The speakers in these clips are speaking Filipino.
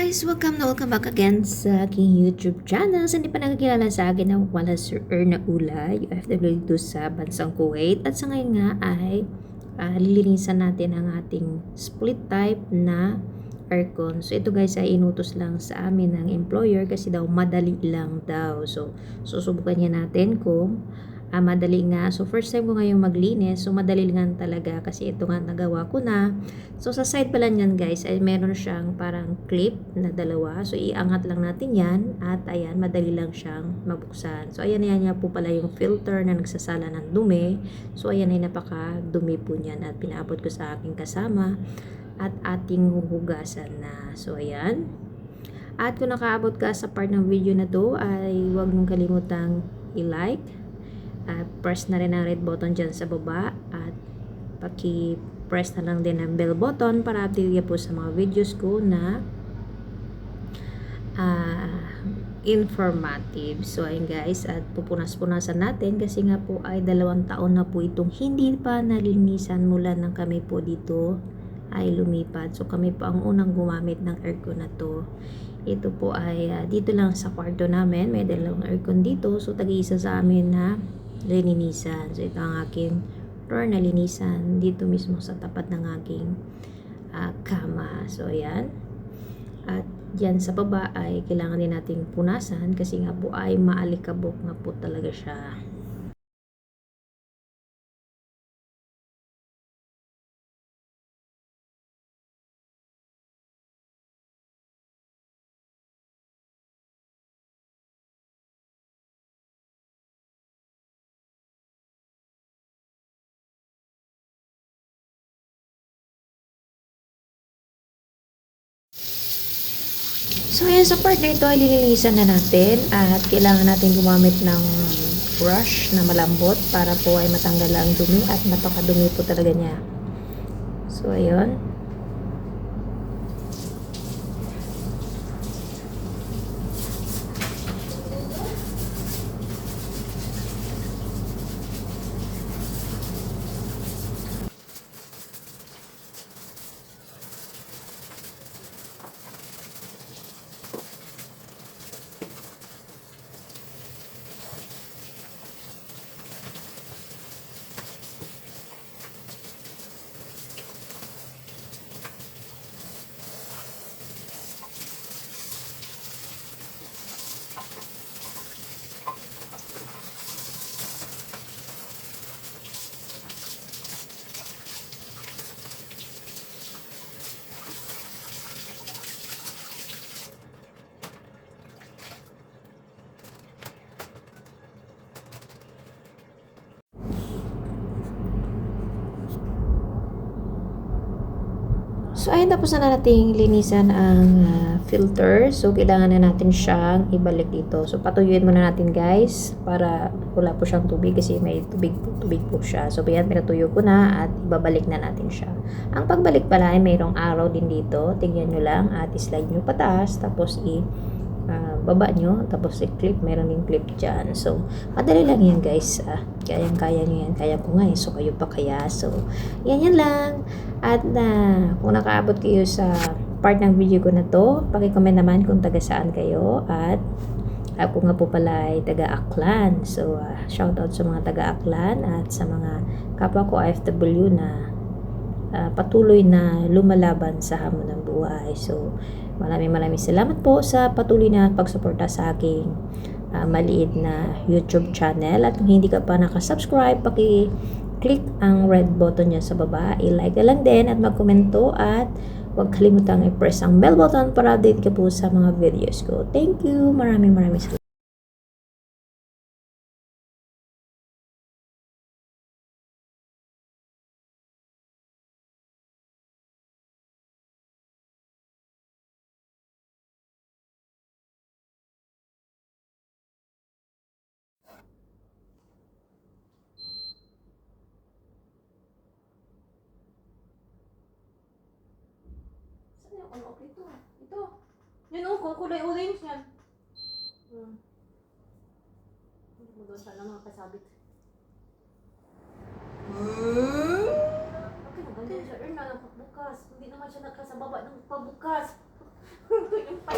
guys! Welcome back again sa aking YouTube channel. Sa hindi pa nakakilala sa akin, ako pala Sir Erna Ula, UFW dito sa bansang Kuwait. At sa ngayon nga ay lilinisan natin ang ating split type na aircon. So ito guys ay inutos lang sa amin ng employer kasi daw madali lang daw. So susubukan niya natin kung madali nga. So first time ko ngayong maglinis. So madali lang talaga kasi ito nga nagawa ko na. So sa side pala niyan guys ay meron siyang parang clip na dalawa. So iangat lang natin yan at ayan madali lang siyang mabuksan. So ayan niya po pala yung filter na nagsasala ng dumi. So ayan ay napaka dumi po niyan at pinaabot ko sa aking kasama at ating huhugasan na. So ayan. At kung nakaabot ka sa part ng video na to ay huwag mong kalimutang i-like. Press na rin ang red button dyan sa baba at paki-press na lang din ang bell button para update ka po sa mga videos ko na informative. So ayun guys, at pupunas-punasan natin kasi nga po ay 2 taon na po itong hindi pa nalinisan mula nang kami po dito ay lumipat. So kami po ang unang gumamit ng aircon na to. Ito po ay dito lang sa kwarto namin, may 2 aircon dito. So tag-iisa sa amin na linisan. So ito ang aking floor na linisan dito mismo sa tapat ng aking kama. So ayan. At dyan sa baba ay kailangan din nating punasan kasi nga po ay maalikabok na po talaga siya. So, ayan, sa part na ito ay lilinisan na natin at kailangan natin gumamit ng brush na malambot para po ay matanggal ang dumi at napakadumi po talaga niya. So, ayun. So, ayun, tapos na nating linisan ang filter. So, kailangan na natin siyang ibalik dito. So, patuyuin muna natin guys para wala po siyang tubig kasi may tubig po siya. So, yan, pinatuyo ko na at ibabalik na natin siya. Ang pagbalik pala ay mayroong arrow din dito. Tingnan nyo lang at slide nyo pataas. Tapos, baba nyo. Tapos, i-clip. Meron din clip dyan. So, madali lang yan guys. Kayang-kaya nyo yan. Kaya ko nga eh. So, kayo pa kaya. So, yan lang. At kung nakaabot kayo sa part ng video ko na to, paki-comment naman kung taga saan kayo. At ako nga po pala ay taga Aklan. So, shoutout sa mga taga Aklan at sa mga kapwa ko OFW na patuloy na lumalaban sa hamon ng buhay. So, maraming salamat po sa patuloy na pagsuporta sa aking maliit na YouTube channel. At kung hindi ka pa nakasubscribe, paki-click ang red button niya sa baba. I-like lang din at magkomento at huwag kalimutang i-press ang bell button para update ka po sa mga videos ko. Thank you. Maraming salamat. Ito. Yan o, kulay orange yan. Hindi mo doon sana makasabit. Okay, maganda siya. Erna, bukas. Hindi naman siya nakasababa ng pabukas.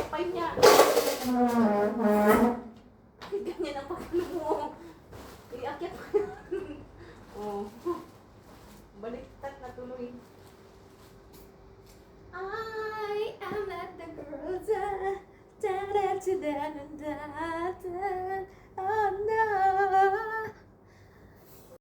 kapay niya. Ganyan ang pagkano mo. Iakyat ko yan. Oh. Baliktad na tuloy. I am not the girl da da da da da da da. Oh no.